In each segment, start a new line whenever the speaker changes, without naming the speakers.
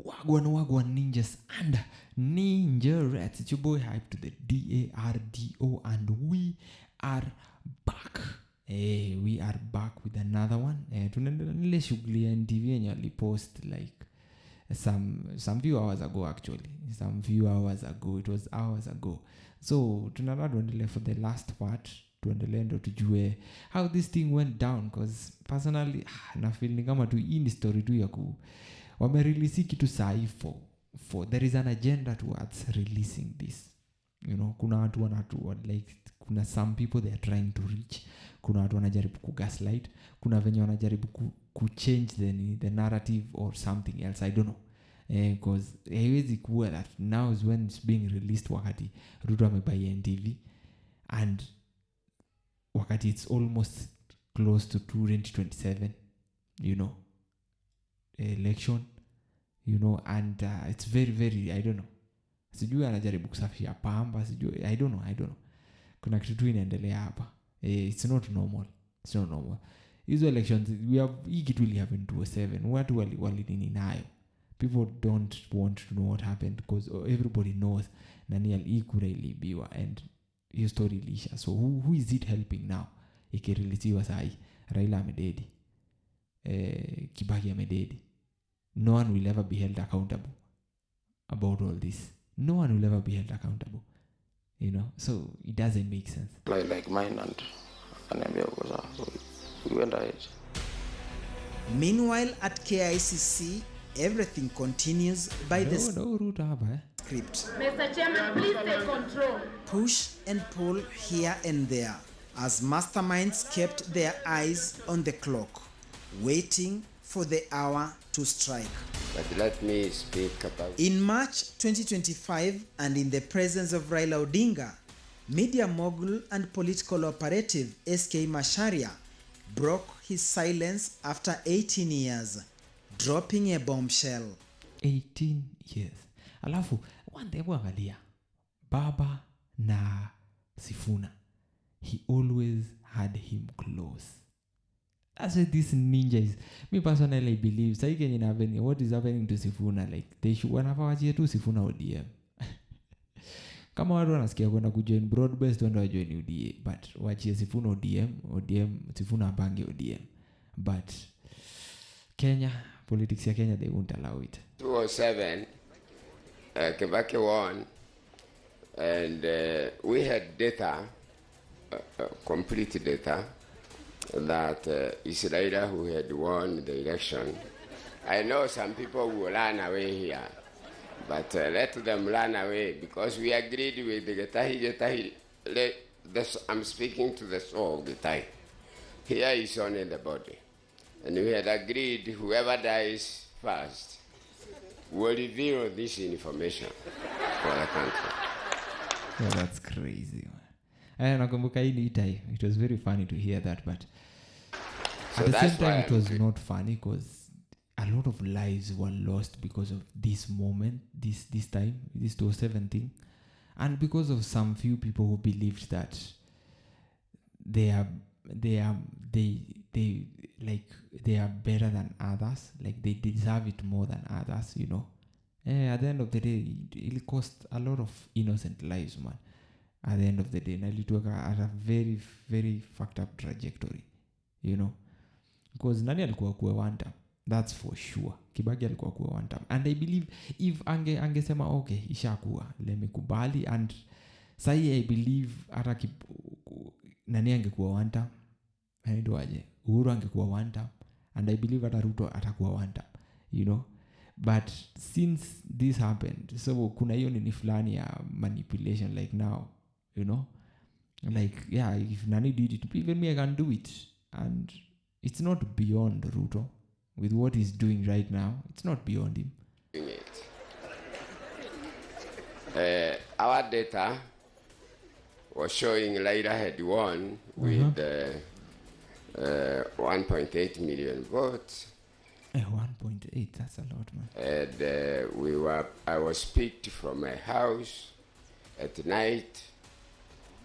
Wagwan ninjas and ninja rats. It's your boy Hype to the DARDO, and we are back. We are back with another one. Tunaendelea shughuli ya NTV yenye alipost like some few hours ago, actually. Some few hours ago. It was hours ago. So tunaendelea for the last part. Tuendelee ndo tujue how this thing went down, because personally na feeling kama tu hii story tu ya ku wamerelease kitu sahi for there is an agenda towards releasing this, you know. Kuna watu wanatu like, kuna some people they are trying to reach, kuna watu wanajaribu ku gaslight, kuna venye wanajaribu ku change the narrative or something else, I don't know, because haiwezi kuwa that now is when it's being released wakati Ruto amebuy NTV and wakati it's almost close to 2027, you know, election, you know, and it's very very, I don't know, sijui anajaribu kusafisha pamba, sijui, I don't know, kuna kitu tu inaendelea hapa. It's not normal. Hizo elections hii kitu ili happen 2007, watu wali nini nayo. People don't want to know what happened because everybody knows nani alikura ilibiwa and hiyo story ilisha. So who is it helping now? Ikireleasiwa sahi, Raila amededi, Kibaki amededi. No one will ever be held accountable about all this. No one will ever be held accountable, you know. So it doesn't make sense.
Like mine and so we went ahead.
Meanwhile at KICC, everything continues by the script.
Mr. Chairman, please take control.
Push and pull here and there as masterminds kept their eyes on the clock, waiting for the hour to strike.
But let me speak about...
In March 2025, and in the presence of Raila Odinga, media mogul and political operative SK Macharia broke his silence after 18 years, dropping a bombshell.
18 years. Alafu, one day angalia, Baba na Sifuna, he always had him close. That's why this ninja is, me personally believe, what is happening to Sifuna, like, they should, wanafawachia tu Sifuna ODM. Kama watu wanasikia kwenda kujoin broad-based, wenda wajoin UDA, but wachie Sifuna ODM, Sifuna abange ODM. But Kenya, politics ya Kenya, they won't allow it.
2007, Kibaki won, and we had data, complete data, that it's Raila who had won the election. I know some people will run away here, but let them run away, because we agreed with the Getahi. I'm speaking to the soul of Getahi. Here is only the body. And we had agreed whoever dies first will reveal this information for the country.
Yeah, that's crazy, man. Nakumbuka hili itai. It was very funny to hear that, but
so
at the same time it was not funny because a lot of lives were lost because of this moment, this time, this 2007 thing, and because of some few people who believed that they are better than others, like they deserve it more than others, you know. At the end of the day, it cost a lot of innocent lives, man. At the end of the day, nalitoka at a very very fucked up trajectory, you know, because nani alikuwa kuwa one time, that's for sure. Kibaki alikuwa kuwa one time, and I believe if angesema okay, ishakuwa, let me kubali, and sahi I believe hata nani angekuwa one time, haidwaje, Uhuru angekuwa one time, and I believe hata Ruto atakuwa one time, you know. But since this happened, so kuna hiyo nini fulani ya manipulation, like now, you know, like, yeah, if Nani did it, even me, I can do it. And it's not beyond Ruto. With what he's doing right now, it's not beyond him.
Our data was showing Raila had won with 1.8 million votes.
1.8, that's a lot, man.
And I was picked from my house at night,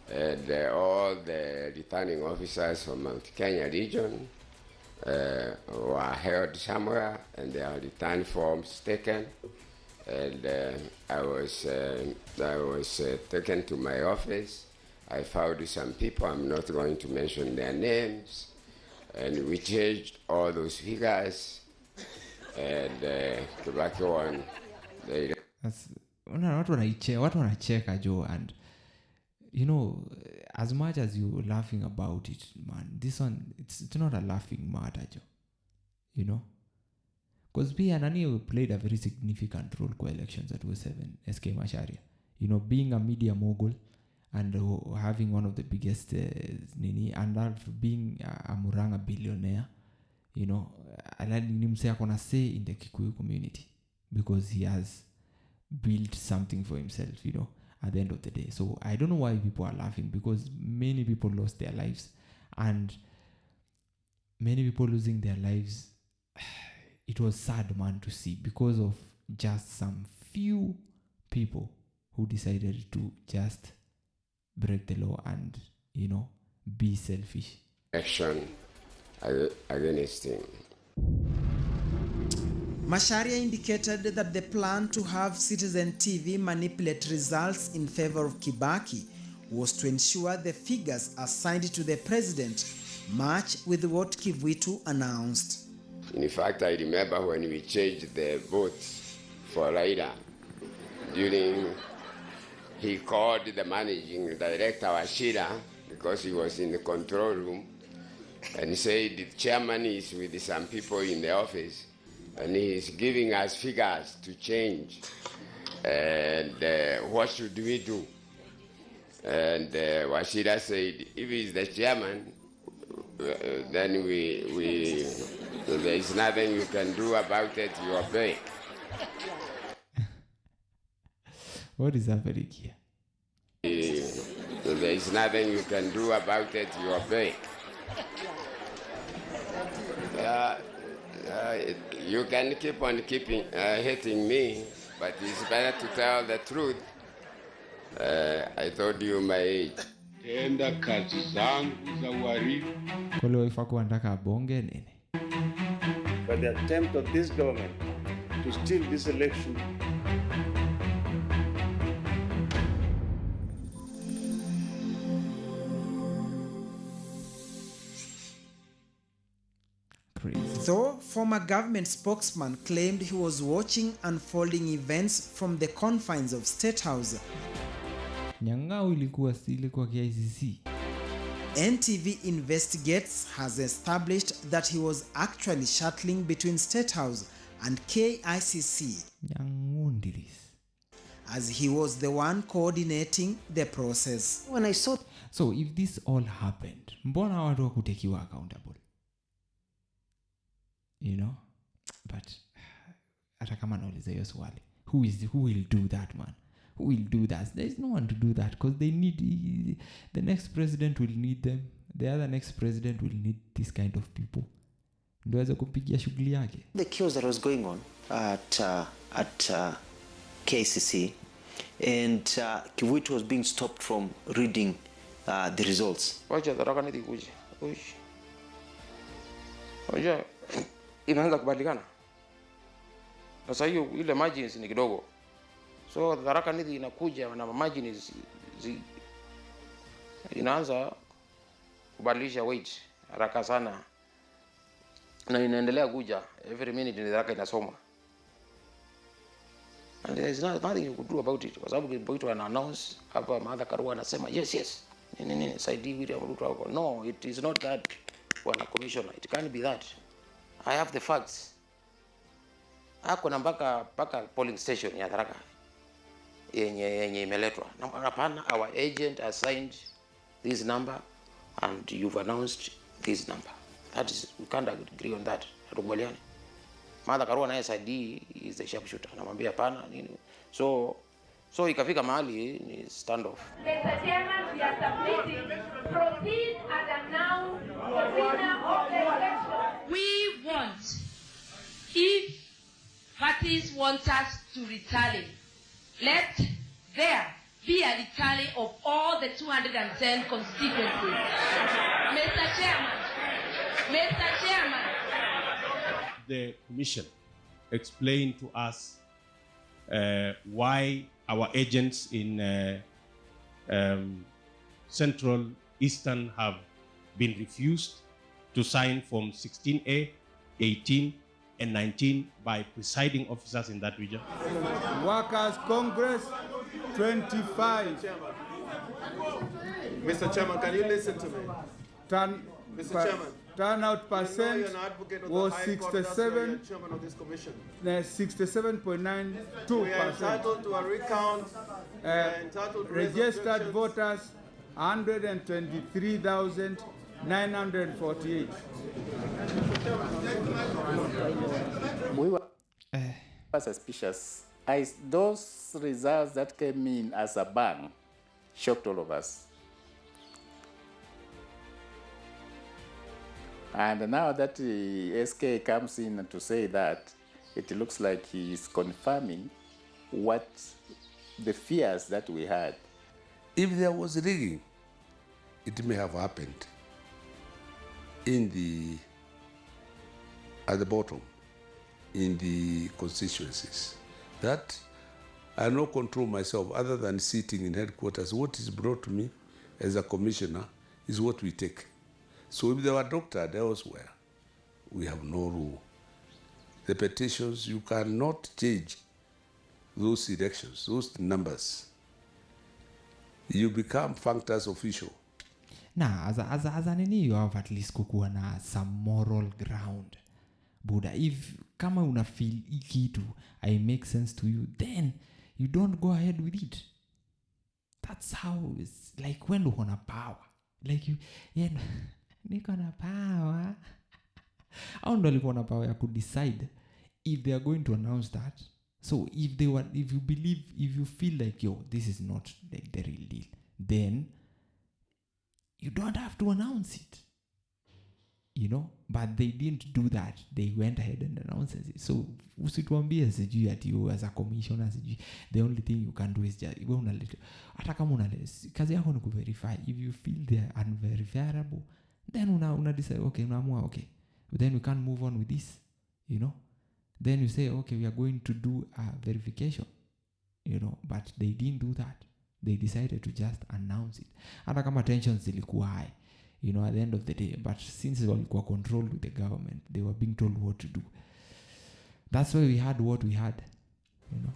and all the returning officers from Mount Kenya region were held somewhere, and there are return forms taken. And I was taken to my office. I found some people, I'm not going to mention their names, and we changed all those figures, and Kibaki won.
Watu wanacheka jo, and you know, as much as you're laughing about it, man, this one, it's not a laughing matter jo, you know, because pia nani played a very significant role kwa elections at 07, SK Macharia, you know, being a media mogul and having one of the biggest nini, and being a Muranga billionaire, you know, nimse akona say in the Kikuyu community because he has built something for himself, you know, at the end of the day. So I don't know why people are laughing, because many people lost their lives, and many people losing their lives, it was sad, man, to see, because of just some few people who decided to just break the law and, you know, be selfish.
Action against him.
Macharia indicated that the plan to have Citizen TV manipulate results in favor of Kibaki was to ensure the figures assigned to the president match with what Kivuitu announced.
In fact, I remember when we changed the votes for Raila, he called the managing director, Washira, because he was in the control room, and said the chairman is with some people in the office, and he's giving us figures to change. And what should we do? And Washira said, if he's the chairman, then there is nothing you can do about it, you obey.
What is happening here?
There is nothing you can do about it, you obey. You can keep on hitting me, but it's better to tell the truth. I told you my age.
Tenda kazi zangu za uhalifu.
Kole waifaku wanataka bonge nini?
But the attempt of this government to steal this election
Crazy.
Though former government spokesman claimed he was watching unfolding events from the confines of State House,
Nyang'au ilikuwa KICC.
NTV Investigates has established that he was actually shuttling between State House and KICC,
Nyangundiris.
as he was the one coordinating the process.
when I saw
So if this all happened, mbona watu wakutekiwa accountable? You know? But hata kama nauliza hiyo swali, who will do that, man? Who will do that? There is no one to do that, because they need, the next president will need them. The other next president will need this kind of people. Ndio aweze kupigia shughuli yake.
the chaos that was going on at KCC, and Kivuitu was being stopped from reading the results.
Wacha daraka niti kuje. Uish. Wacha inaanza kubadilika. Sasa hiyo ile margins ni kidogo. So daraka niti inakuja na margins inaanza kubadilisha weight haraka sana. Na inaendelea kuja every minute ni daraka inasoma. And there is nothing you could do about it. Kwa sababu Kivuitu ana announce hapa Martha Karua anasema yes. Nini saidi William Ruto hapo. No, it is not that. Bwana commissioner, it can't be that. I have the facts. Hako na mpaka polling station ya Tharaka yenye imeletwa. Hapana, our agent assigned this number and you've announced this number. That is, we can't agree on that. Hatukubaliani. Martha Karua naye saidi is the sharpshooter. Namwambia hapana nini. So ikafika mahali ni standoff.
Mr. Chairman, we are submitting, proceed and announce the winner of the election.
We want, if parties want us to retaliate, let there be a retally of all the 210 constituencies. Mr. Chairman,
the commission explain to us why our agents in Central Eastern have been refused to sign Form 16A, 18, and 19 by presiding officers in that region?
Workers' Congress 25.
Mr. Chairman, can you listen to me? Mr. Chairman,
Turnout percent was 67.
Chairman of this commission.
67.92%.
We are entitled to a recount. Entitled to
registered voters 123,948.
We were suspicious. Those results that came in as a bang shocked all of us. And now that SK comes in to say that, it looks like he is confirming what the fears that we had.
If there was rigging, it may have happened at the bottom, in the constituencies. That I have no control myself other than sitting in headquarters. What is brought to me as a commissioner is what we take. So if they were doctored elsewhere, we have no rule. The petitions, you cannot change those elections, those numbers. You become functus official.
Nah, as a nini, you have at least kukuwa na some moral ground. Buddha, if kama una feel ikitu, I make sense to you, then you don't go ahead with it. That's how it's like when you want power. Like you, niko na power. How ndo alikuwa na power ya could decide if they are going to announce that. So if you feel like, yo, this is not like the real deal, then you don't have to announce it. You know, but they didn't do that. They went ahead and announced it. So usituambie sijui ati you as a commissioner sijui, the only thing you can do is just wewe unaleta hata kama unaleta kazi yako ni kuverify. If you feel they are unverifiable, then una decide, okay, unaamua, okay, then we can't move on with this, you know. Then you say, okay, we are going to do a verification, you know, but they didn't do that. They decided to just announce it. Hata kama tensions zilikuwa high, you know, at the end of the day. But since walikuwa controlled with the government, they were being told what to do. That's why we had what we had, you know.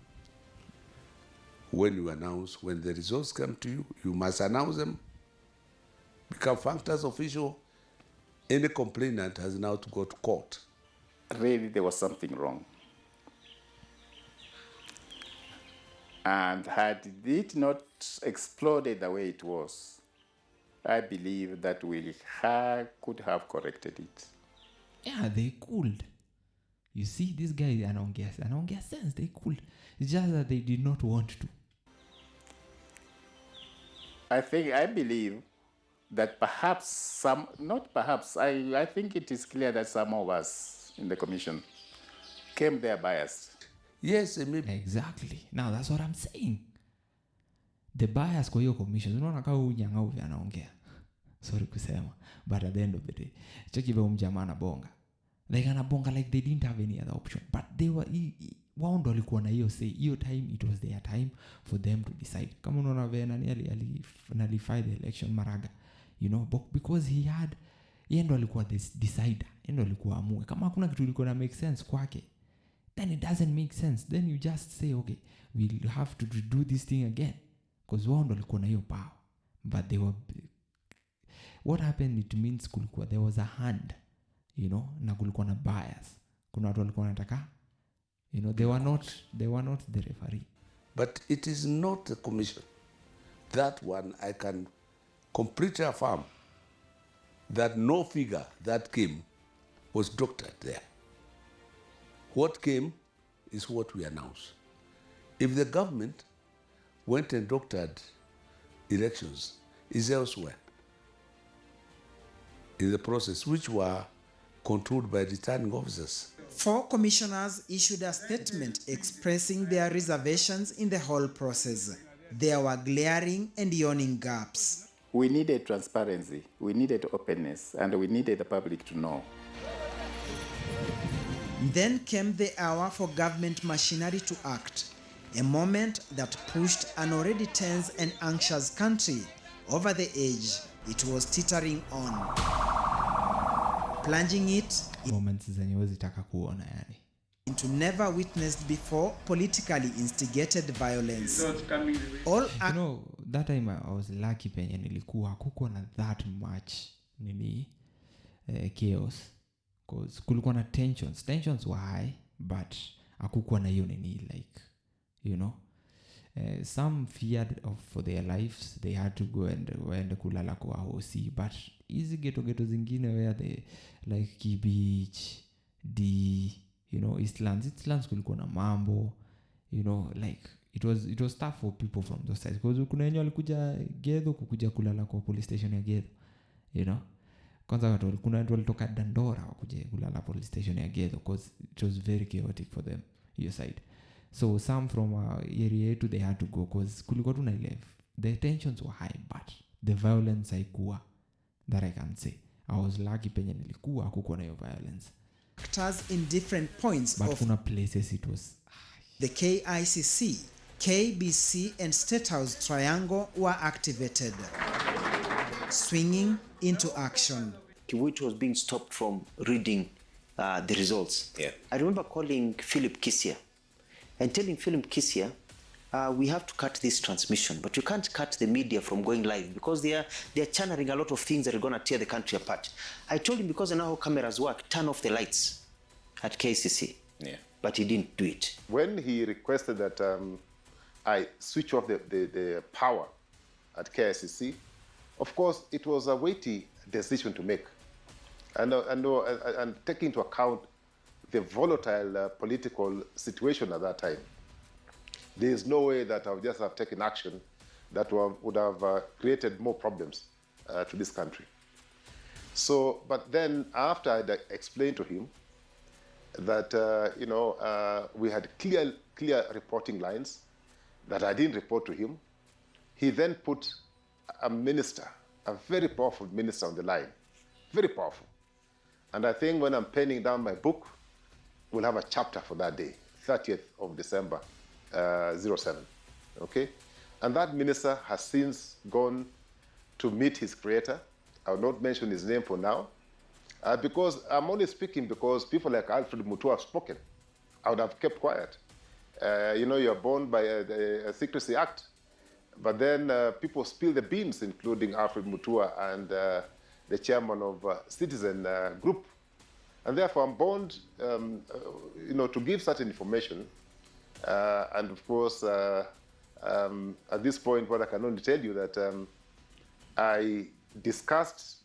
When you announce, when the results come to you, you must announce them, become functus official. Any complainant has now to go to court.
Really, there was something wrong. And had it not exploded the way it was, I believe that we could have corrected it.
Yeah, they could. You see, this guy, anaongea sense, they could. It's just that they did not want to.
I believe that perhaps I think it is clear that some of us in the commission came there biased.
Yes, maybe.
Exactly. Now that's what I'm saying. The bias kwa hiyo commission, unaona kama unyanga uvi anaongea. Sorry kusema, but at the end of the day, cheki vile mjamaa anabonga. Like anabonga like they didn't have any other option, but they were wao ndo walikuwa na hiyo say. Hiyo time, it was their time for them to decide. Kama unaona vile nani alify the election Maraga, you know, but because yeye ndo alikuwa the decider, yeye ndo alikuwa amue. Kama hakuna kitu ilikuwa na make sense kwake, then it doesn't make sense. Then you just say, okay, we'll have to do this thing again, because wao ndo walikuwa na hiyo power. But they were, what happened, it means kulikuwa there was a hand, you know, na kulikuwa na bias. Kuna watu walikuwa wanataka, you know, they were not the referee.
But it is not the commission. That one I can completely affirm that no figure that came was doctored there. What came is what we announced. If the government went and doctored elections, is elsewhere in the process, which were controlled by returning officers.
4 commissioners issued a statement expressing their reservations in the whole process. There were glaring and yawning gaps.
We needed transparency, we needed openness, and we needed the public to know.
Then came the hour for government machinery to act, a moment that pushed an already tense and anxious country over the edge it was teetering on, plunging it
moments zenye wezitaka kuona yani.
into never witnessed before politically instigated violence. All
You know, that time I was lucky penye nilikuwa hakukuwa na that much chaos, cause kulikuwa na tensions were high, but hakukuwa na hiyo like, you know, some feared for their lives, they had to go and kulala kwa hosi, but easy ghetto zingine where they like Kibich, you know, Eastlands kulikuwa na mambo, you know, like it was tough for people from those sides, because kuna wenye walikuja Gedho kukuja kulala kwa police station ya Gedho, you know. Kwanza kuna watu walitoka Dandora wakuje kulala police station ya Gedho, because it was very chaotic for them your side. So some from area yetu they had to go, because kulikuwa tu na ile, the tensions were high, but the violence haikuwa, that I can say. I was lucky penye nilikuwa hakukuwa na hiyo violence.
actors in different points
But
of
kuna places it was
the KICC, KBC and State House triangle were activated, swinging into action.
Kivuitu was being stopped from reading the results.
Yeah.
I remember calling Philip Kisia and telling Philip Kisia, we have to cut this transmission, but you can't cut the media from going live because they are channeling a lot of things that are going to tear the country apart. I told him, because I know how cameras work, turn off the lights at KCC.
Yeah.
But he didn't do it.
When he requested that I switch off the power at KICC, of course, it was a weighty decision to make. And taking into account the volatile political situation at that time, there is no way that I would just have taken action that would have created more problems to this country. So, but then after I explained to him that, we had clear reporting lines, that I didn't report to him, he then put a minister, a very powerful minister on the line, very powerful. And I think when I'm penning down my book, we'll have a chapter for that day, 30th of December, 07, okay? And that minister has since gone to meet his creator. I will not mention his name for now, because I'm only speaking because people like Alfred Mutua have spoken. I would have kept quiet. You're bound by a Secrecy Act, but then people spill the beans, including Alfred Mutua and the chairman of Citizen Group. And therefore, I'm bound, to give certain information. And of course, at this point, what I can only tell you that I discussed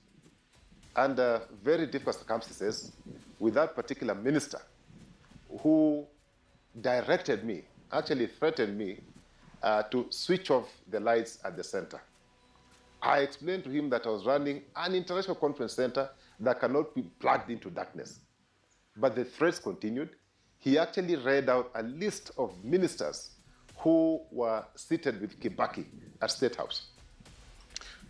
under very difficult circumstances with that particular minister who directed me, actually threatened me, to switch off the lights at the center. I explained to him that I was running an international conference center that cannot be plugged into darkness. But the threats continued. He actually read out a list of ministers who were seated with Kibaki at State House.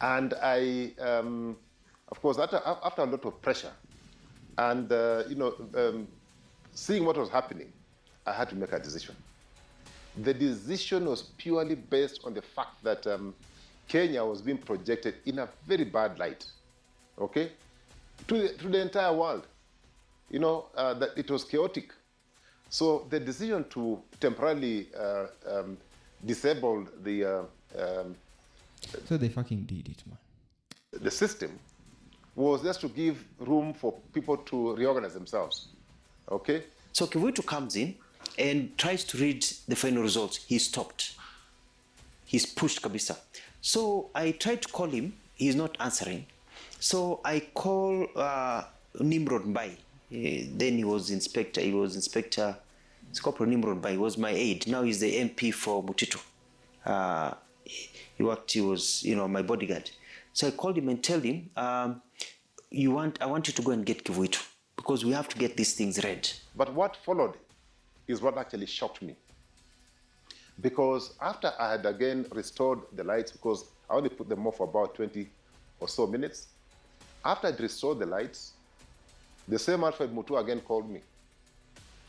And I, of course, after a lot of pressure and, seeing what was happening, I had to make a decision. The decision was purely based on the fact that Kenya was being projected in a very bad light, okay, to the entire world, that it was chaotic. So the decision to temporarily disable the...
so they fucking did it, man.
The system was just to give room for people to reorganize themselves, okay?
So Kivuitu comes in and tries to read the final results. He's stopped. He's pushed kabisa. So I tried to call him. He's not answering. So I call Nimrod Mbai. Then he was inspector. It's Corporal Nimrod Mbai. He was my aide. Now he's the MP for Mutito. He was, my bodyguard. So I called him and told him, I want you to go and get Kivuitu because we have to get these things read.
But what followed is what actually shocked me. Because after I had again restored the lights, because I only put them off for about 20 or so minutes, after I'd restored the lights, the same Alfred Mutua again called me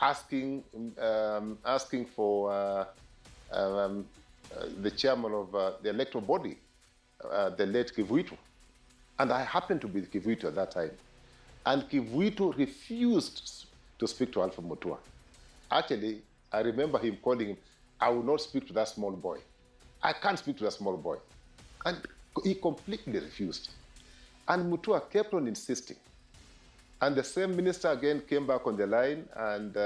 asking for the chairman of the electoral body, the late Kivuitu. And I happened to be Kivuitu at that time. And Kivuitu refused to speak to Alfred Mutua. Actually, I remember him calling him, I will not speak to that small boy. I can't speak to that small boy. And he completely refused. And Mutua kept on insisting. And the same minister again came back on the line and,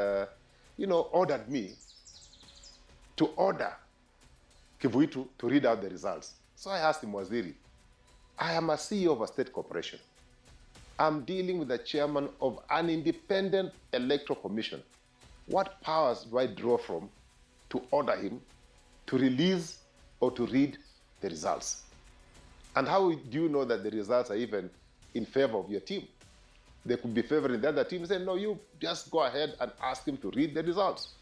ordered me to order Kivuitu to read out the results. So I asked him, Waziri, I am a CEO of a state corporation. I'm dealing with the chairman of an independent electoral commission. What powers do I draw from to order him to release or to read the results? And how do you know that the results are even in favor of your team? They could be favoring the other team and say, no, you just go ahead and ask him to read the results.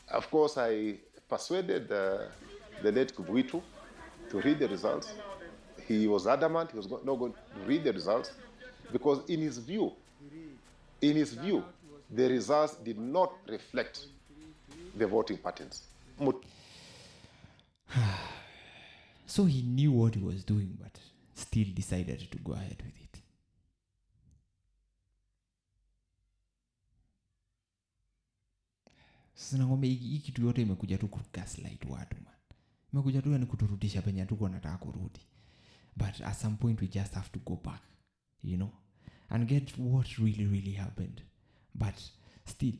Of course, I persuaded the late Kivuitu to read the results. He was adamant he was not going to read the results because in his view, the results did not reflect the voting patterns.
So he knew what he was doing, but still decided to go ahead with it. Sasa ngombe hii kitu yote imekuja tu kugaslight watu man. Imekuja tu yani kuturudisha penye tuko nataka kurudi. But at some point we just have to go back, and get what really happened. But still,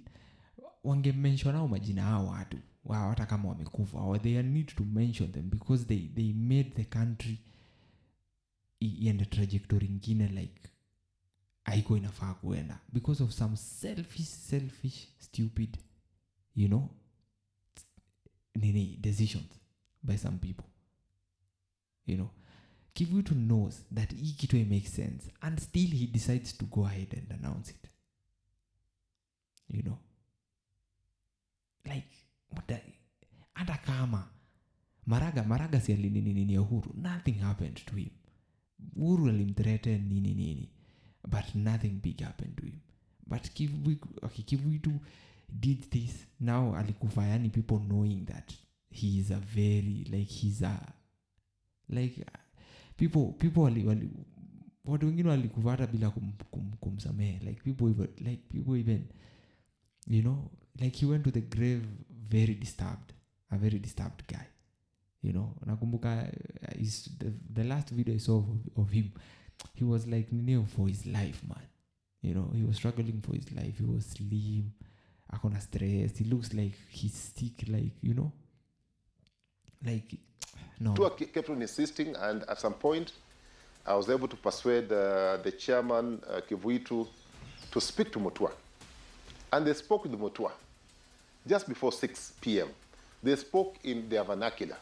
wange mention hao majina hao watu. Hata kama wamekufa, or they need to mention them because they made the country in the trajectory ingine like haiko inafaa kuenda because of some selfish stupid decisions by some people. Kivuitu knows that it makes sense and still he decides to go ahead and announce it. Like what the hata kama Maraga si alinini Uhuru, nothing happened to him. Uhuru alimthreaten nini, but nothing big happened to him. But Kivuitu did this. Now alikufa yani people knowing that he is a very people watu wengine walikufa hata bila kumsamehe. Like people even he went to the grave very disturbed, a very disturbed guy. Nakumbuka the last video I saw of him, he was like for his life, man. He was struggling for his life. He was slim, akona stress. He looks like he's sick, no.
Mutua kept on insisting, and at some point, I was able to persuade the chairman, Kivuitu, to speak to Mutua. And they spoke with Mutua just before 6 p.m. They spoke in their vernacular.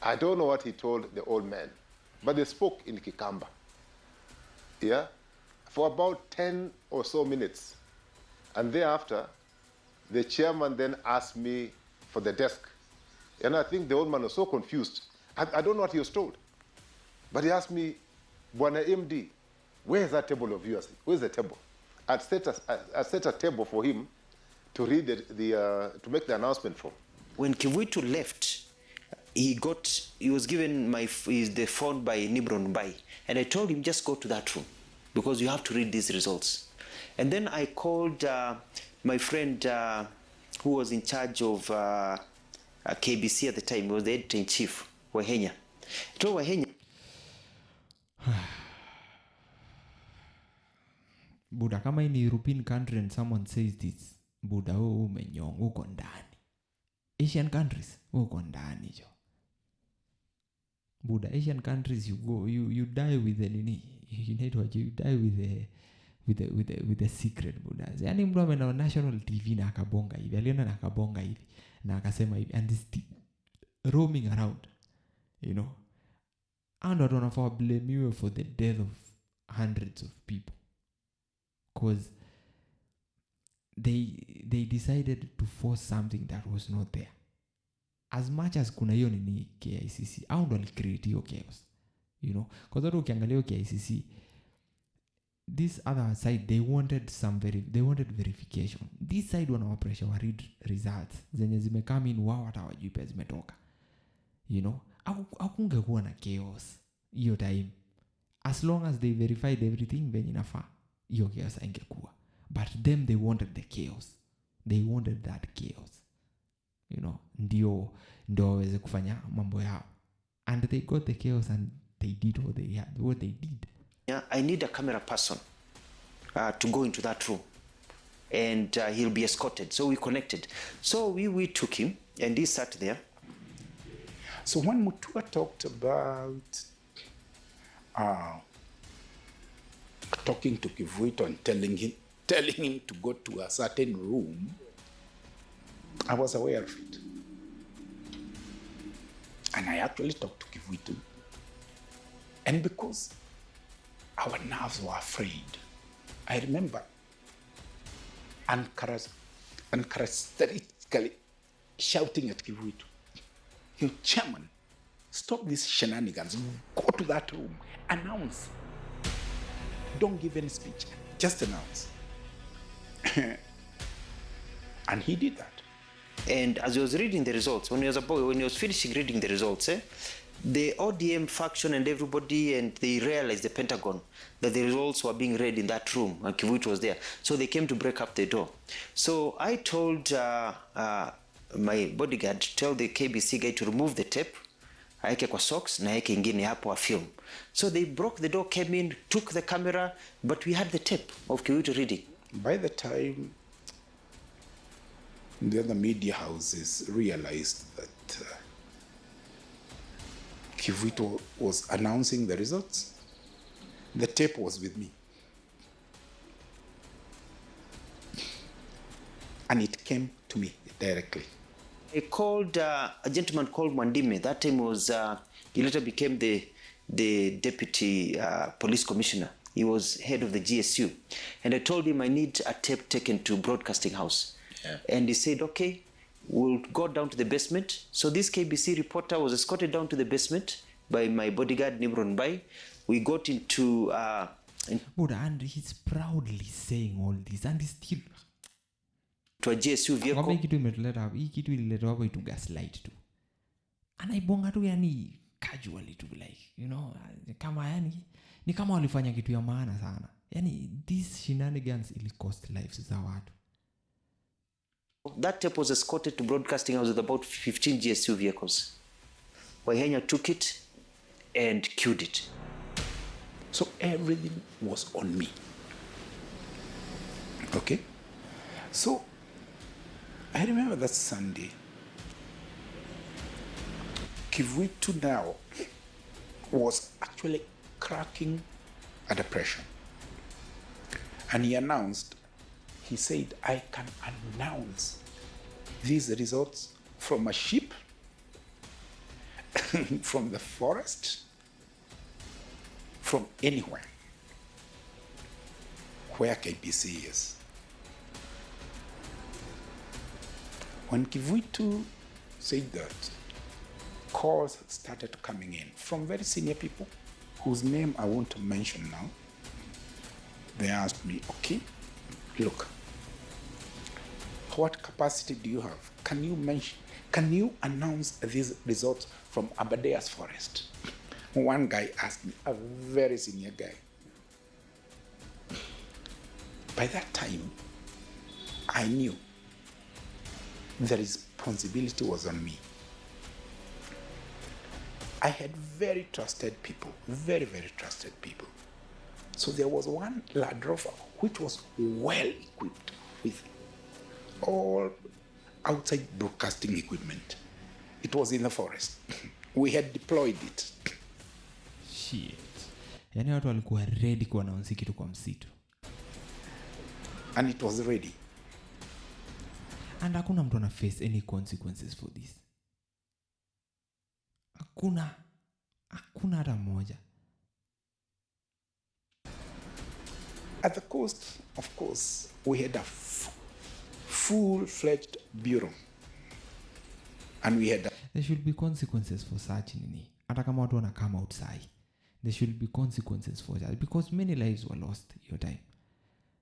I don't know what he told the old man, but they spoke in Kikamba. Yeah? For about 10 or so minutes. And thereafter, the chairman then asked me for the desk. And I think the old man was so confused. I don't know what he was told. But he asked me, Bwana MD, where is that table of yours? Where's the table? I set a table for him to read to make the announcement from.
When Kivuitu left, he was given the phone by Nibron Bai. And I told him, just go to that room because you have to read these results. And then I called my friend who was in charge of KBC at the time. He was the editor-in-chief, Wahenya. I told Wahenya,
Buda, kama in European country and someone says this, Buda, umenyong, uko ndani. Asian countries, uko ndani jo. Buda, Asian countries, you die with the you die with the secret, Buda. Yani mtu amena national TV na akabonga hivi, aliona na akabonga hivi, na akasema hivi, and is roaming around, and watu wanafaa blame you for the death of hundreds of people. Because they decided to force something that was not there. As much as kuna hiyo nini KICC, au ndo alicreate hiyo chaos. Kwa sababu ukiangalia KICC, this other side they wanted verification. This side wana pressure wa read results zenye zimekame in wao hata wajui pia zimetoka. You know, hakungekuwa na chaos hiyo time. As long as they verified everything venye inafaa, hiyo chaos haingekuwa. But them they wanted the chaos. They wanted that chaos. You know, ndio waweze kufanya mambo yao. And they got the chaos and they did what they did.
Yeah, I need a camera person to go into that room, and he'll be escorted. So we connected. So we took him, and he sat there.
So when Mutua talked about talking to Kivuito and telling him to go to a certain room, I was aware of it. And I actually talked to Kivuito. And because our nerves were afraid, I remember uncharacteristically shouting at Kivuito, "You chairman, stop these shenanigans. Go to that room. Announce. Don't give any speech. Just announce." And he did that.
And as he was reading the results, when he was finishing reading the results, the ODM faction and everybody, and they realized, the Pentagon, that the results were being read in that room, and Kivuito was there. So they came to break up the door. So I told my bodyguard to tell the KBC guy to remove the tape, aeke kwa socks, na aeke ingine hapo a film. So they broke the door, came in, took the camera, but we had the tape of Kivuito reading.
By the time the other media houses realized that Kivuito was announcing the results, the tape was with me. And it came to me directly.
I called a gentleman called Mwandime. That time was, he later became the deputy police commissioner. He was head of the GSU. And I told him I need a tape taken to Broadcasting House. Yeah. And he said, okay, we'll go down to the basement. So this KBC reporter was escorted down to the basement by my bodyguard, Nimron Bai. We got into...
and he's proudly saying all this, and he's still...
to a GSU vehicle.
Hii kitu ililetwa hapo itu gaslight tu. Anaibonga tu yani casually tu, like, you know, kama yani ni kama walifanya kitu ya maana sana. Yani these shenanigans ili cost lives za watu.
That tape was escorted to Broadcasting House with about 15 GSU vehicles. Waihenya took it and queued it.
So everything was on me. Okay? So I remember that Sunday, Kivuito now was actually cracking a depression. And he announced, he said, I can announce these results from a ship, from the forest, from anywhere where KBC is. When Kivuito said that, calls started coming in from very senior people whose name I won't mention now. They asked me, okay, look, what capacity do you have? Can you announce these results from Abadea's forest? One guy asked me, a very senior guy. By that time, I knew the responsibility was on me. I had very trusted people, very, very trusted people. So there was one Land Rover which was well equipped with all outside broadcasting equipment. It was in the forest. We had deployed it.
Shit. Yani watu walikuwa ready kuannounce kitu kwa msitu.
And it was ready.
And hakuna mtu ana face any consequences for this. Hakuna hata moja.
At the coast, of course, we had a full-fledged bureau. And we had
there should be consequences for such nini. Hata kama watu wana come outside. there should be consequences for that, because many lives were lost your time.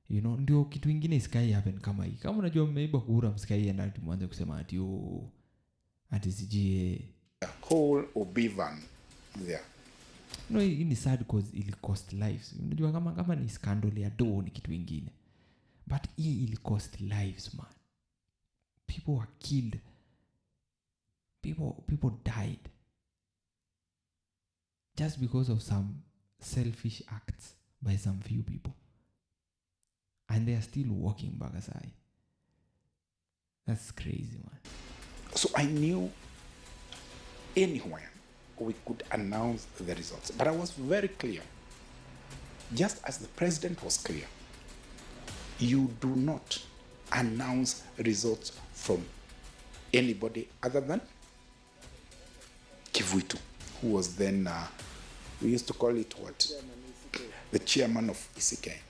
You know, ndio kitu ingine iskai happen kama hii. Kama unajua mmeiba kura mskai enda ati mwanze kusema ati ati sijie
whole Obivan there.
No, hii ni sad because ili cost lives. Unajua kama ni scandal ya do ni kitu ingine. But hii ili cost lives, man. People were killed. People died. Just because of some selfish acts by some few people. And they are still walking back aside. That's crazy, man.
So I knew anywhere we could announce the results. But I was very clear. Just as the president was clear, you do not announce results from anybody other than Kivuitu, who was then, we used to call it what? The chairman of ECK.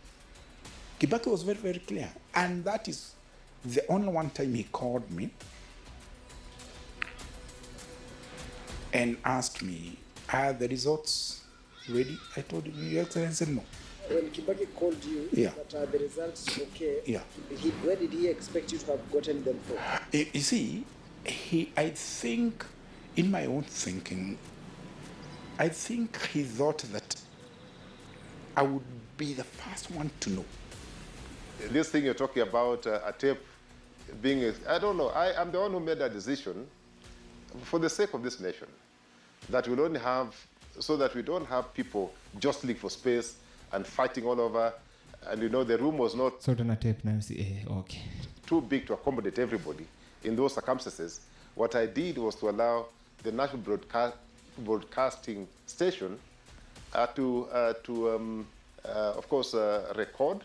Kibaki was very, very clear. And that is the only one time he called me and asked me, are the results ready? I told him, Your Excellency, no.
When Kibaki called you, that are the results okay, where did he expect you to have gotten them from?
You see, I think, in my own thinking, I think he thought that I would be the first one to know.
This thing you're talking about, a tape being, I don't know, I'm the one who made a decision for the sake of this nation, that we don't have, so that we don't have people jostling for space and fighting all over. And you know, the room was not
so a tape now, okay,
too big to accommodate everybody in those circumstances. What I did was to allow the national broadcasting station to of course, record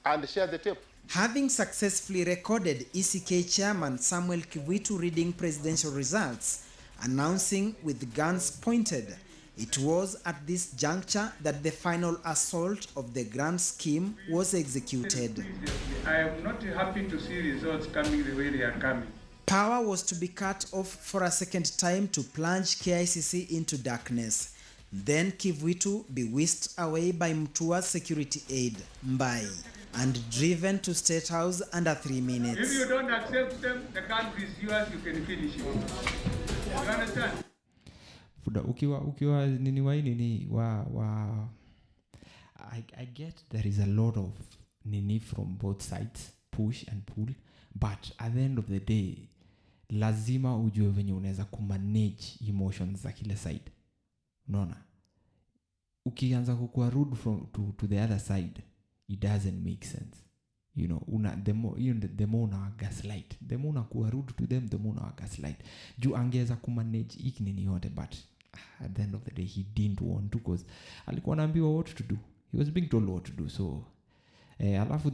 and share the tape.
Having successfully recorded ECK chairman Samuel Kivuitu reading presidential results, announcing with guns pointed, it was at this juncture that the final assault of the grand scheme was executed.
I am not happy to see results coming the way they are coming.
Power was to be cut off for a second time to plunge KICC into darkness. Then Kivuitu be whisked away by Mutua's security aide, Mbai, and driven to State House under 3 minutes.
If you don't accept them, the country is yours, you can finish it. You understand?
Ukiwa nini I get there is a lot of nini from both sides, push and pull, but at the end of the day lazima ujue venye unaweza kumanage emotions za kila side. Unaona, ukianza kukua rude to the other side, it doesn't make sense. You know, the more una gaslight, the more unakuwa rude to them, the more una gaslight. Juu angeza kumanage hiki nini yote, but at the end of the day he didn't want to, because alikuwa anaambiwa what to do. He was being told what to do. So alafu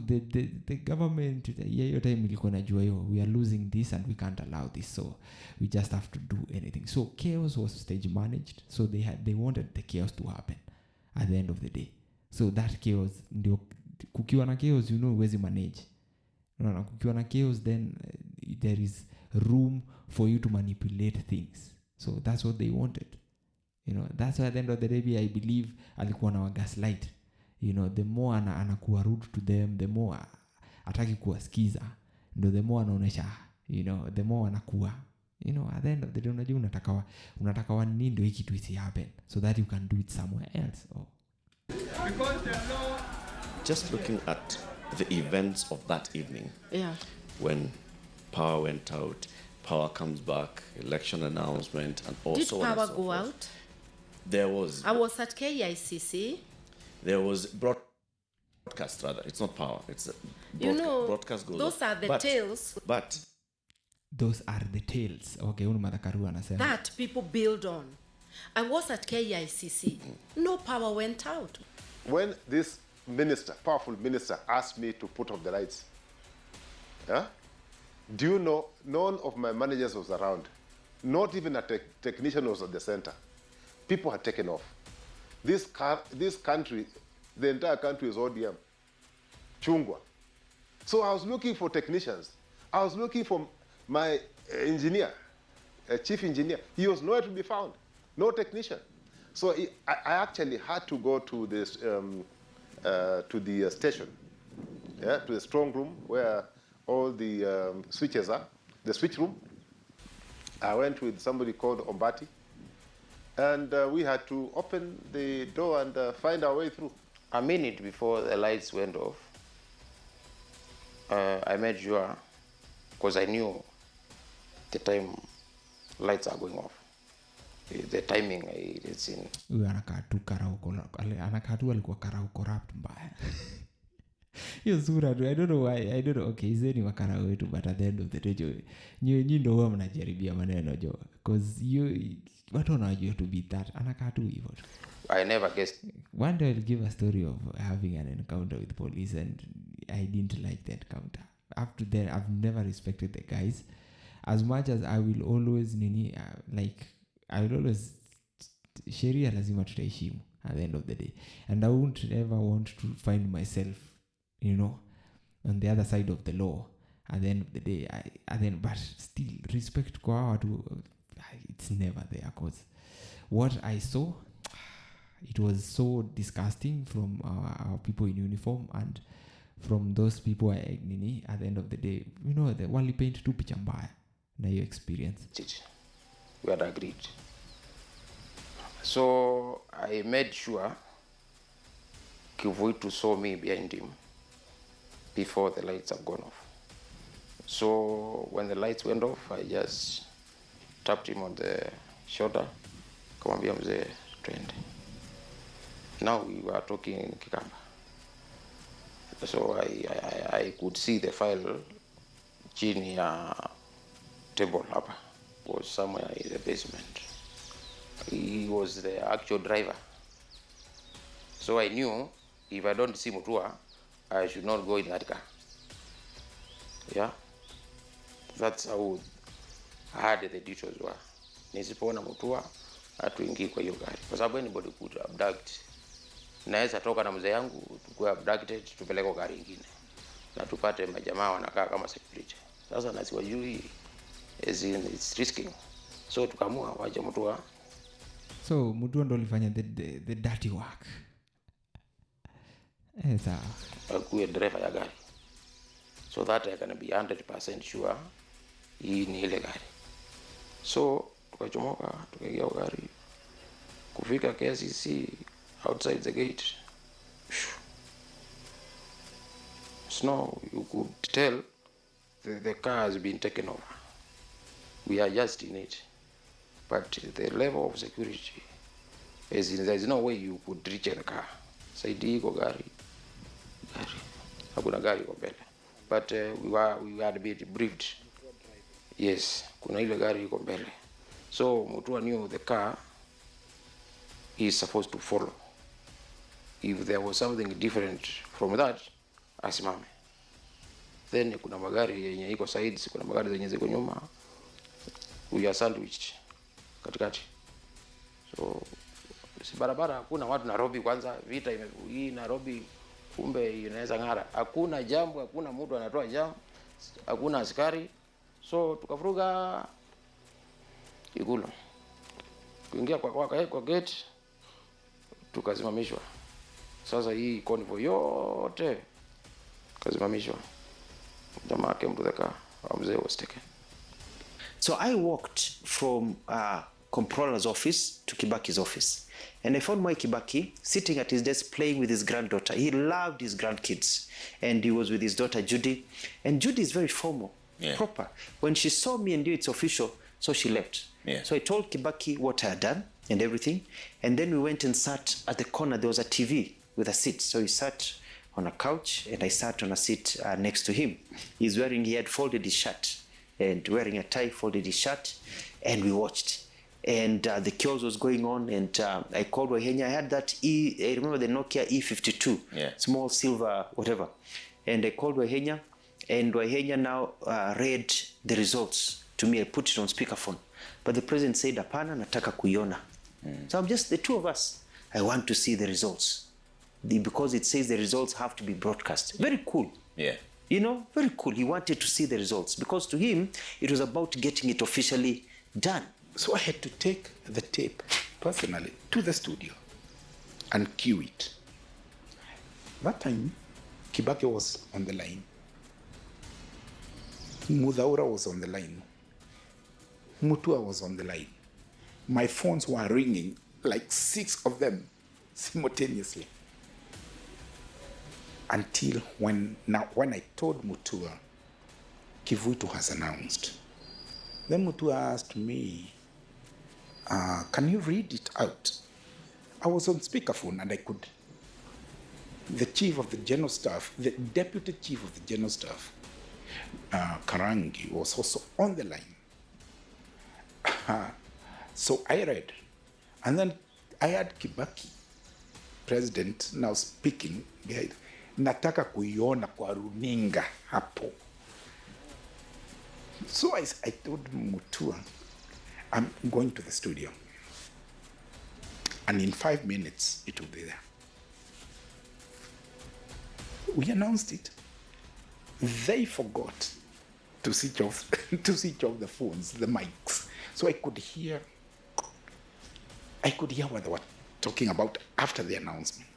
the government hiyo time ilikuwa najua we are losing this and we can't allow this, so we just have to do anything. So chaos was stage managed, so they wanted the chaos to happen at the end of the day. So that chaos, ndio kukiwa na chaos, you know, huwezi manage. Unaona, kukiwa na chaos, then there is room for you to manipulate things. So that's what they wanted. You know, that's why at the end of the day I believe alikuwa na gaslight. You know, the more anakuwa rude to them, the more ataki kuwasikiza, ndo the more anaonesha, you know, the more anakuwa, you know, at the end of the day unajua unataka wa nini ndio hiki kitu isi happen, so that you can do it somewhere else.
Because the law.
Just looking at the events of that evening, when power went out, power comes back, election announcement, and also. Did
power go out?
There was.
I was at KICC.
There was broadcast, rather. It's not power. It's broadcast goes
those are the tales.
But
those are the tales. Okay, Madakaru anasema.
That people build on. I was at KICC. No power went out.
When this powerful minister, asked me to put off the lights, do you know, none of my managers was around. Not even a technician was at the center. People had taken off. This country, the entire country is ODM. Chungwa. So I was looking for technicians. I was looking for my engineer, chief engineer. He was nowhere to be found. No technician. So I actually had to go to this to the station, yeah, to the strong room where all the switches are, the switch room. I went with somebody called Ombati, and we had to open the door and find our way through.
A minute before the lights went off, I made sure, because I knew the time lights are going off. The timing it's in.
Huyu anakaa tu alikuwa karau corrupt mbaya. Hiyo sura tu, I don't know why, I don't know, okay, hizi ni wakara wetu, but at the end of the day, nyinyi ndio huwa mnajaribia maneno jo, because watu wanajua to be that, anakaa tu hivyo.
I never guessed.
One day I'll give a story of having an encounter with police and I didn't like the encounter. After that, I've never respected the guys. As much as I will always, I will always, sheria lazima tutaheshimu at the end of the day. And I won't ever want to find myself, on the other side of the law at the end of the day. But still, respect kwa watu, it's never there, because what I saw, it was so disgusting from our people in uniform and from those people at the end of the day, the wali paint tu picha mbaya na your experience.
We had agreed. So I made sure Kivuitu saw me behind him before the lights have gone off. So when the lights went off, I just tapped him on the shoulder. Kamwambia mzee twende. Now we were talking in Kikamba. So I could see the file chini ya table hapa. Was somewhere in the basement. He was the actual driver. So I knew if I don't see Mutua, I should not go in that car. Yeah? That's how hard the details were. Nisipoona Mutua, hatuingii kwa hiyo gari. Kwa sababu anybody could abduct. Naweza toka na mzee yangu, tukue abducted, tupeleke kwa gari ingine. Na tupate majamaa wanakaa kama security. Sasa nasiwajui, it's risking. So tukamua waje Mutua.
So Mutua ndo alifanya the dirty work.
Akuwe driver ya gari. So that I can be 100% sure hii ni ile gari. So tukachomoka, tukaingia gari. Kufika KCC outside the gate. Snow, you could tell the car has been taken over. We are just in it. But the level of security, there's no way you could reach the car. Saidi iko gari. Hakuna gari iko mbele. But we had been briefed. Yes, kuna ile gari iko mbele. So Mutua knew the car is supposed to follow. If there was something different from that, asimame. Then kuna magari yenye iko sides, kuna magari zenye ziko nyuma. We are sandwiched katikati. So si barabara, hakuna watu Nairobi kwanza, vita hii Nairobi kumbe inaweza ngara. Hakuna jambo, hakuna mtu anatoa jambo, hakuna askari. So tukafuruga Ikulu. Kuingia kwa gate tukasimamishwa. Sasa hii convoy yote kasimamishwa. Jamaa came to the car, mzee was taken.
So I walked from Comptroller's office to Kibaki's office. And I found Mwai Kibaki sitting at his desk playing with his granddaughter. He loved his grandkids. And he was with his daughter Judy. And Judy is very formal, proper. When she saw me and knew it's official, so she left. Yeah. So I told Kibaki what I had done and everything. And then we went and sat at the corner. There was a TV with a seat. So he sat on a couch and I sat on a seat next to him. He had folded his shirt and wearing a tie, folded his shirt, and we watched. And the chaos was going on, and I called Wahenya. I had that I remember the Nokia E52, small silver, whatever. And I called Wahenya, and Wahenya now read the results to me. I put it on speakerphone. But the president said, "Apana, nataka kuiona." So I'm just the two of us. I want to see the results. Because it says the results have to be broadcast. Very cool.
Yeah.
Very cool. He wanted to see the results because to him, it was about getting it officially done.
So I had to take the tape personally to the studio and cue it. That time, Kibaki was on the line. Mudhaura was on the line. Mutua was on the line. My phones were ringing, like 6 of them simultaneously. Until when I told Mutua, Kivuitu has announced. Then Mutua asked me, can you read it out? I was on speakerphone and I could. The chief of the general staff, the deputy chief of the general staff, Karangi, was also on the line. So I read. And then I had Kibaki, president, now speaking behind. Nataka kuiona kwa runinga hapo. So I told Mutua, I'm going to the studio. And in 5 minutes, it will be there. We announced it. They forgot to switch off the phones, the mics. So I could hear what they were talking about after the announcement.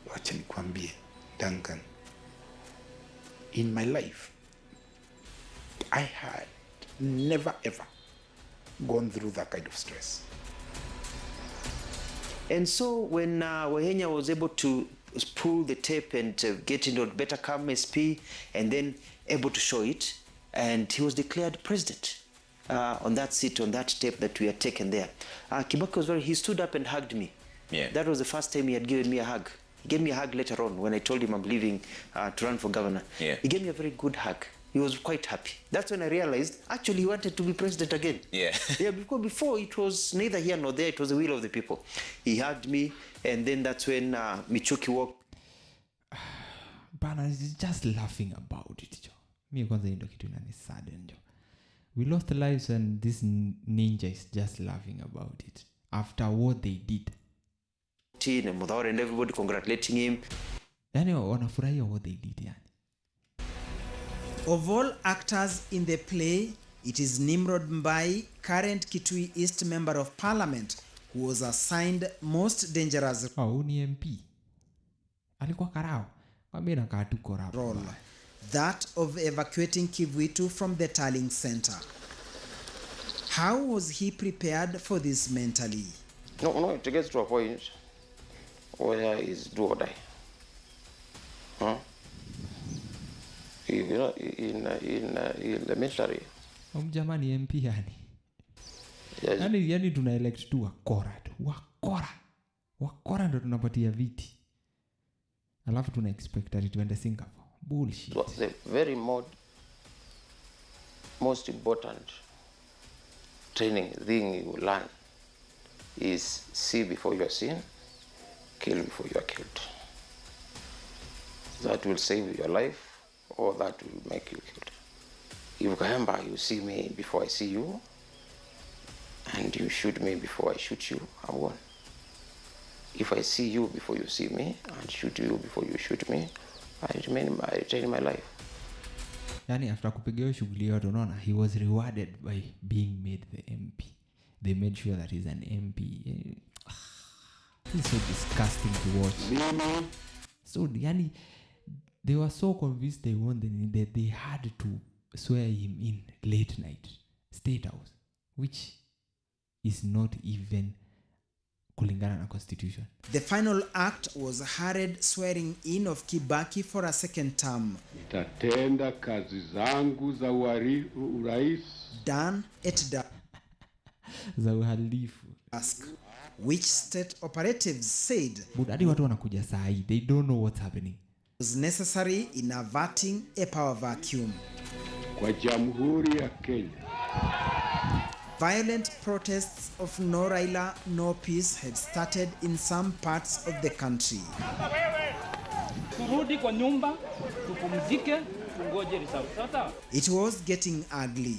Wacha nikwambie, Duncan, in my life, I had never ever gone through that kind of stress.
And so when Wahenya was able to pull the tape and get into a better calm SP and then able to show it, and he was declared president on that seat, on that tape that we had taken there. Kibaki was he stood up and hugged me.
Yeah.
That was the first time he had given me a hug. He gave me a hug later on when I told him I'm leaving to run for governor.
Yeah.
He gave me a very good hug. He was quite happy. That's when I realized, actually, he wanted to be president again.
Yeah.
Yeah, because before it was neither here nor there. It was the will of the people. He hugged me, and then that's when Michuki walked.
Bana is just laughing about it, jo. Mi kwanza ndo kitu inanisadden, jo. We lost lives and this ninja is just laughing about it after what they did.
And Mudhaura and everybody congratulating him.
Yani wanafurahia what they did, yani.
Of all actors in the play, it is Nimrod Mbai, current Kitui East Member of Parliament, who was assigned most dangerous
ni MP. Alikuwa karao. Wamina katu korao.
Role. That of evacuating Kivuitu from the Tallying Center. How was he prepared for this mentally?
No, it gets to a point where it's do or die. Huh? You know, in the military.
Jamani MP yani.
Yes.
Yani tuna elect tu wakora tu. Wakora ndo tunapatia viti. Alafu tuna expect that tuende Singapore. Bullshit.
So the very most important training thing you learn is see before you are seen, kill before you are killed. That will save your life, or that will make you killed. If Kahemba, you see me before I see you, and you shoot me before I shoot you, I won. If I see you before you see me, and shoot you before you shoot me, I retain my life.
Yani after kupiga shughuli yote unaona, he was rewarded by being made the MP. They made sure that he's an MP. It's so disgusting to watch. So yani they were so convinced they won that they had to swear him in late night State House, which is not even kulingana na constitution.
The final act was hurried swearing in of Kibaki for a second term.
Nitatenda kazi zangu za urais.
Done at dark.
Za uhalifu.
Which state operatives said
but hadi watu wanakuja saa hii, they don't know what's happening.
Was necessary in averting a power vacuum.
Kwa Jamhuri ya Kenya.
Violent protests of no Raila, no peace had started in some parts of the country.
Turudi kwa nyumba, tupumzike, tungoje results. Sasa
it was getting ugly.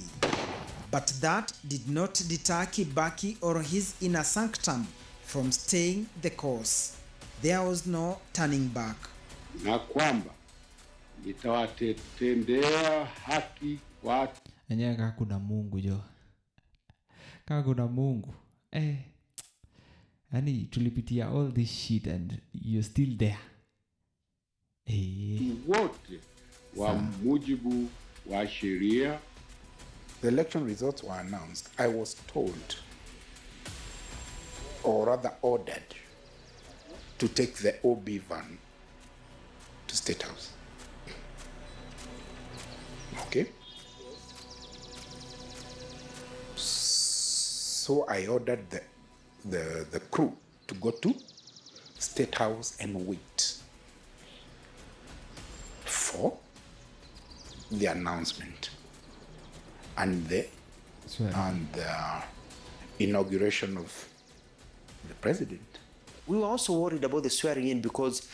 But that did not deter Kibaki or his inner sanctum from staying the course. There was no turning back.
Na kwamba nitawatendea haki watu.
Enyewe kuna Mungu jo. kama kuna Mungu. Yani tulipitia all this shit and you're still there.
Wote wa mujibu wa sheria.
The election results were announced. I was told, or rather ordered, to take the OB van to State House. Okay? So I ordered the crew to go to State House and wait for the announcement and the inauguration of the president.
We were also worried about the swearing in because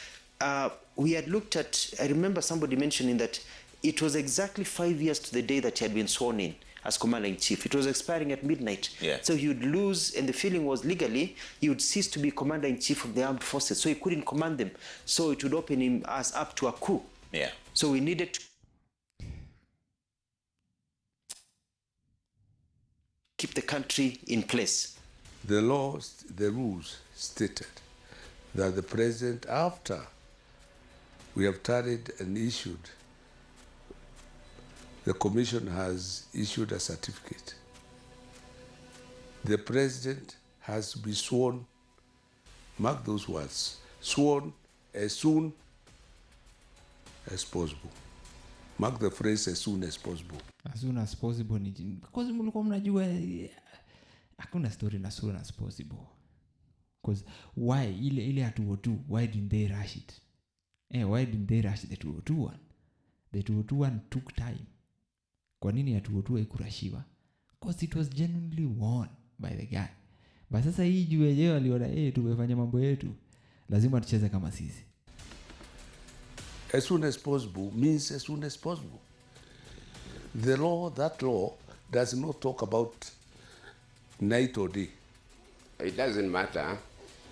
we had looked at, I remember somebody mentioning that it was exactly 5 years to the day that he had been sworn in as Commander-in-Chief. It was expiring at midnight.
Yeah.
So he would lose, and the feeling was legally, he would cease to be Commander-in-Chief of the armed forces. So he couldn't command them. So it would open him as up to a coup.
Yeah.
So we needed to keep the country in place.
The laws, the rules stated that the president, after we have tarried and issued, the commission has issued a certificate. The president has to be sworn, mark those words, sworn as soon as possible. Mark the phrase as soon as possible.
As soon as possible ni because mlikuwa mnajua hakuna story na soon as possible. Because why ile at 202, why didn't they rush it? Why didn't they rush the 202 one? The 202 one took time. Kwa nini at 202 haikurashiwa? Because it was genuinely won by the guy. But sasa hii juu yenyewe aliona tumefanya mambo yetu, lazima tucheze kama sisi.
As soon as possible means as soon as possible. That law does not talk about night or day.
It doesn't matter.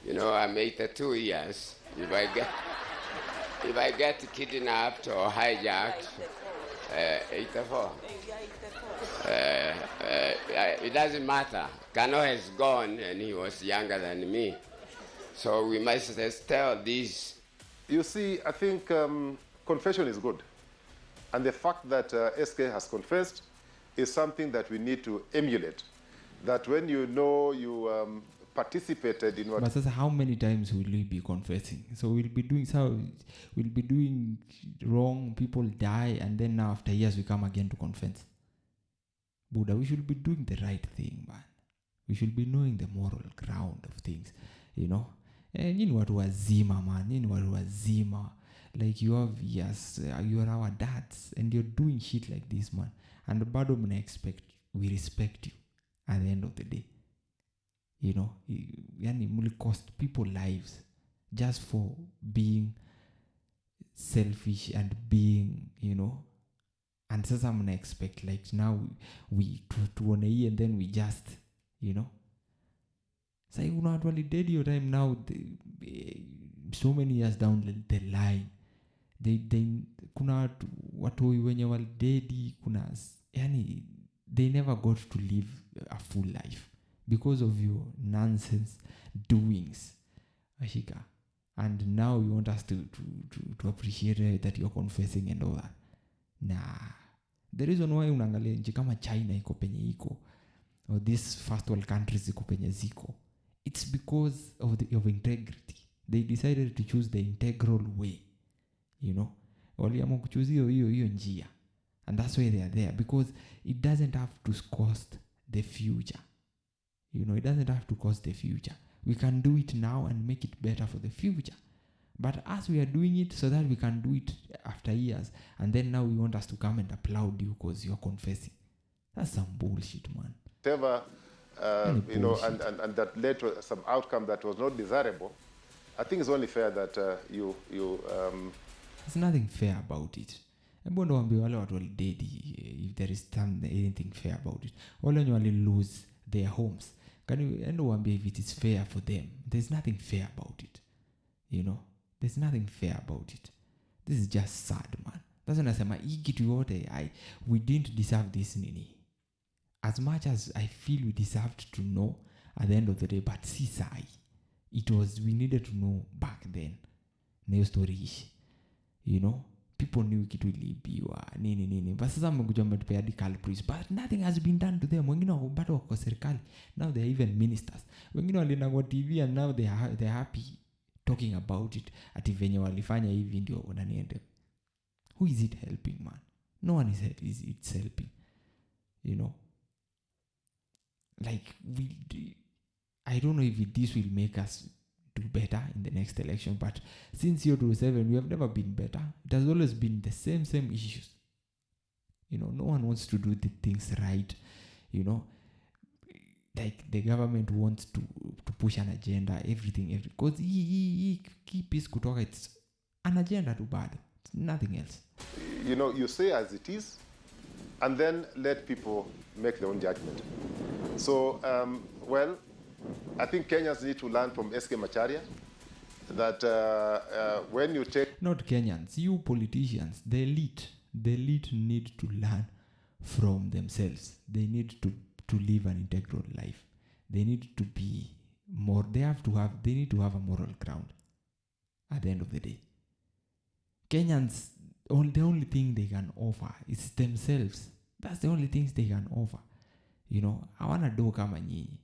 You know, I'm 82 years. If I get kidnapped or hijacked, 84. It doesn't matter. Kano has gone and he was younger than me. So we must tell this.
You see, I think confession is good. And the fact that SK has confessed is something that we need to emulate. That when you know you participated in what...
But sasa how many times will we be confessing? So we'll be doing wrong, people die, and then now after years we come again to confess. Buddha, we should be doing the right thing, man. We should be knowing the moral ground of things, you know. Nyinyi watu wazima, man. Nyinyi watu wazima. Like you have, yes, you are our dads, and you're doing shit like this, man. And bado mna expect, we respect you at the end of the day. You know, yani muli cost people lives just for being selfish and being, you know. And sasa mna expect, like now we tuone hii and then we just, you know. Say you know what dead your time now, so many years down the line. They kuna watu wenye walidedi kuna yani they never got to live a full life because of your nonsense doings, Ashika. And now you want us to appreciate that you're confessing and all that. Nah. The reason why unaangalia nchi kama China iko penye iko, or these first world countries iko penye ziko, it's because of integrity. They decided to choose the integral way. You know, waliamua kuchoose hiyo njia, and that's why they are there, because it doesn't have to cost the future. You know, it doesn't have to cost the future. We can do it now and make it better for the future. But as we are doing it so that we can do it after years, and then now we want us to come and applaud you because you're confessing. That's some bullshit, man.
Whatever, you know, and that led to some outcome that was not desirable. I think it's only fair that you
There's nothing fair about it. Ebondo wambi wale watu walidedi, if there is anything fair about it. Wale wenye wali lose their homes. Endo wambi if it is fair for them. There's nothing fair about it. You know? There's nothing fair about it. This is just sad, man. That's when I say, hii kitu yote, we didn't deserve this nini. as much as I feel we deserved to know at the end of the day, but we needed to know back then. No story, you know, people knew kitu iliibiwa nini, but sasa mkuja mmetupea hadi culprits, but nothing has been done to them. Wengine bado wako serikali, now they are even ministers. Wengine walienda kwa TV and now they are happy talking about it, ati venye walifanya hivi ndio unaniende. Who is it helping, man? No one is it's helping, you know. Like I don't know if this will make us do better in the next election, but since year 2007 we have never been better. It has always been the same issues, you know. No one wants to do the things right, you know. Like the government wants to push an agenda, everything because keep peace kutoka, it's an agenda too bad. It's nothing else.
You know, you say as it is and then let people make their own judgment. So well, I think Kenyans need to learn from SK Macharia that when you take...
Not Kenyans, you politicians, the elite need to learn from themselves. They need to live an integral life. They need to be more, they need to have a moral ground at the end of the day. Kenyans, the only thing they can offer is themselves. That's the only things they can offer. You know, hawana do kama nyinyi.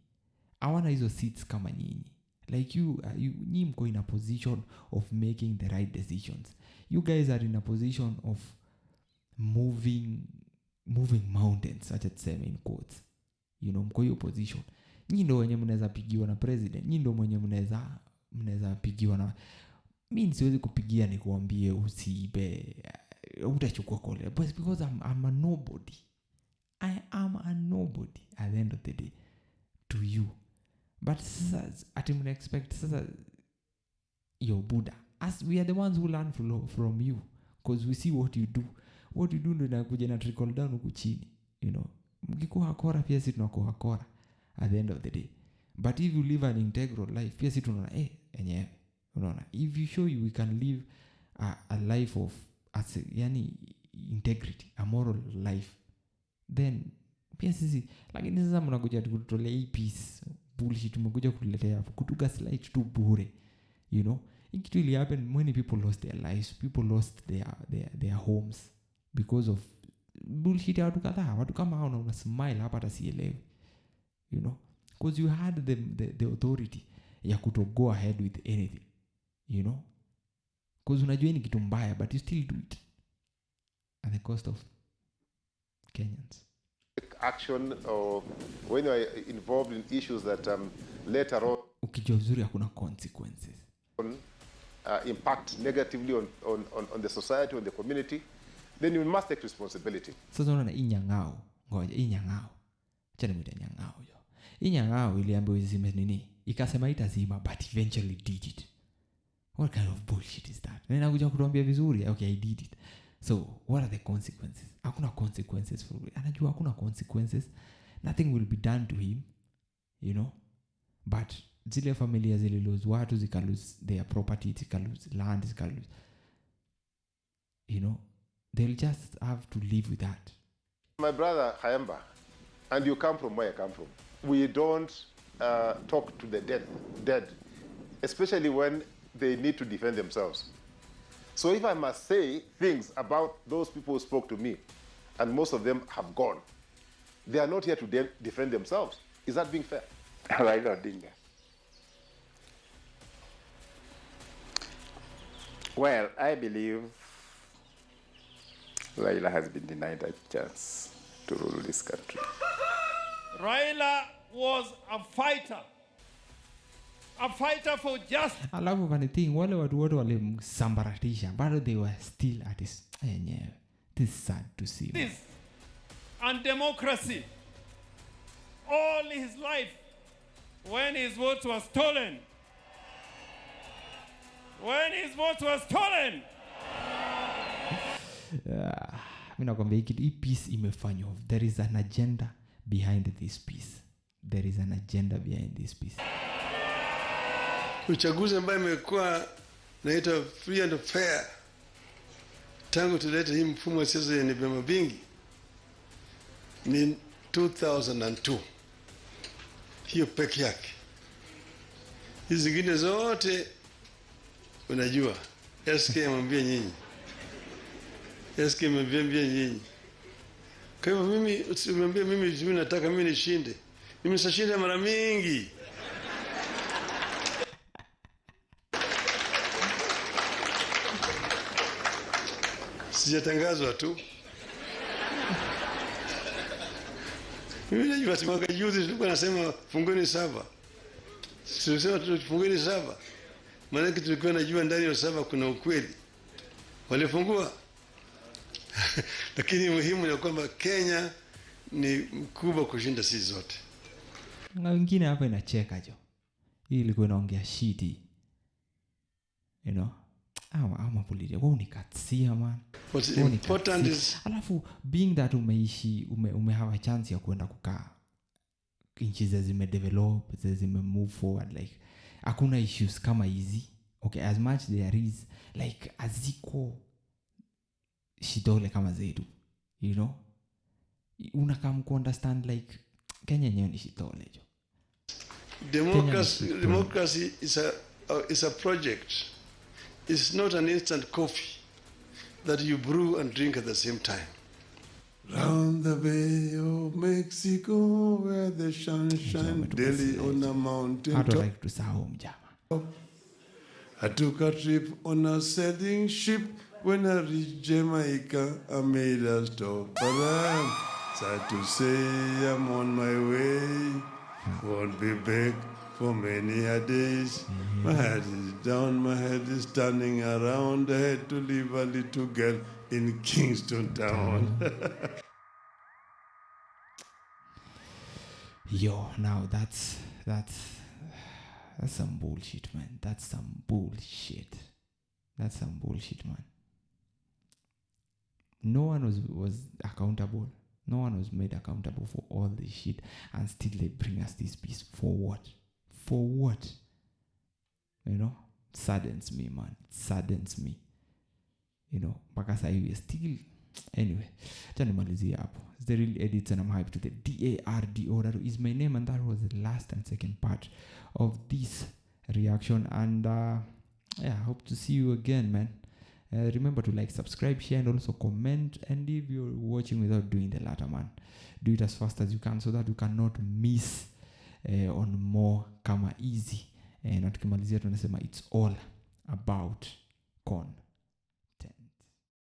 Hawana hizo seats kama nyinyi. Like nyinyi mko in a position of making the right decisions. You guys are in a position of moving mountains, such as say in quotes. You know, mko hiyo position. Nyinyi ndio wenye mnaweza pigiwa na president. Nyinyi ndio mwenye mnaweza pigiwa na... Mimi siwezi kupigia nikuambie usiibe, utachukua kole. But because I'm a nobody. I am a nobody at the end of the day to you. But at him expect your Buddha. As we are the ones who learn from you, because we see what you do. What you do ndio inakuja na trickle down huku chini, you know. Mkikuwa kora pia sisi tunakuwa kora at the end of the day. But if you live an integral life, pia sisi tunaona enyewe, unaona. If you show we can live a life of yani integrity, a moral life, then pia sisi, lakini sasa mnakuja kutolea hii peace bullshit, mnakuja kuletea kutuga slide tu bure, you know. It really happened. Many people lost their lives, people lost their homes because of bullshit ya watu kadhaa. Watu kama hao una smile hapa hata sielewi, you know, because you had the authority ya kuto go ahead with anything, you know, because unajua ni kitu mbaya but you still do it at the cost of Kenyans.
Action or when you are involved in issues that later on
ukijua vizuri hakuna consequences,
impact negatively on the society, on the community, then you must take responsibility.
Sasa unaona inyangao, ngoja inyangao, acha nimwite nyangao yo. Inyangao iliambiwa izime nini, ikasema itazima but eventually did it. What kind of bullshit is that? Nina kuja kutuambia vizuri, okay I did it. So what are the consequences? Hakuna consequences for it. Anajua hakuna consequences. Nothing will be done to him, you know. But zile familia zile lose watu, zika lose their property, zika lose land, zika lose, you know, they'll just have to live with that.
My brother Hayemba, and you come from where I come from, we don't talk to the dead, especially when they need to defend themselves. So if I must say things about those people who spoke to me, and most of them have gone, they are not here to defend themselves. Is that being fair?
Raila Odinga. Well, I believe Raila has been denied a chance to rule this country.
Raila was a fighter for justice.
Alafu funny thing, wale watu wote walimsambaratisha, but they were still at his enyewe. This is sad to see.
This and democracy. All his life, when his vote was stolen.
Mimi nakwambia hii peace imefanywa. There is an agenda behind this peace. There is an agenda behind this peace.
Uchaguzi ambayo imekuwa naita free and fair tangu tulete hii mfumo wa siasa yenye vyama vingi ni 2002. Hiyo peke yake. Hizi zingine zote unajua. SK amwambia nyinyi. SK amwambia nyinyi. Kwa hivyo mimi usimwambie mimi nataka mimi nishinde. Mimi sashinda mara mingi. Sijatangazwa tu. Mimi najua mwaka juzi tulikuwa nasema fungeni saba. Tulisema tufungeni saba. Maana tulikuwa najua ndani ya saba kuna ukweli. Walifungua. Lakini muhimu ni kwamba Kenya ni mkubwa kushinda sisi zote.
Na wengine hapa inacheka jo. Hii ilikuwa inaongea shiti. You know? Ama polisi wao nikatsia man.
What's important is
alafu being that umehave a chance ya kwenda kukaa nchi zimedevelop, zimemove forward, like hakuna issues kama hizi. Okay, as much there is, like aziko shidole kama zetu, you know, unakam ku understand like Kenya yenyewe ni shidole jo.
Democracy is a project. It's not an instant coffee that you brew and drink at the same time.
Round the Bay of Mexico, where the sun shines daily on a mountain top.
Like to home, Jama.
I took a trip on a sailing ship. When I reached Jamaica, I made a stop. But I'm sad to say I'm on my way. Won't be back for many a days. My head is down, my head is turning around. I had to leave a little girl in Kingston Town.
Yo, now that's some bullshit, man. That's some bullshit. That's some bullshit, man. No one was accountable. No one was made accountable for all this shit, and still they bring us this piece. For what? For what? You know? Saddens me, man. Saddens me. You know? Because I still... Anyway. Chanimalizia hapo. It's the real edits and I'm hyped to the DARDO. That is my name, and that was the last and second part of this reaction. And yeah, I hope to see you again, man. Remember to like, subscribe, share, and also comment. And if you're watching without doing the latter, man, do it as fast as you can so that you cannot miss on more kama easy. Na tukimalizia tunasema it's all about con.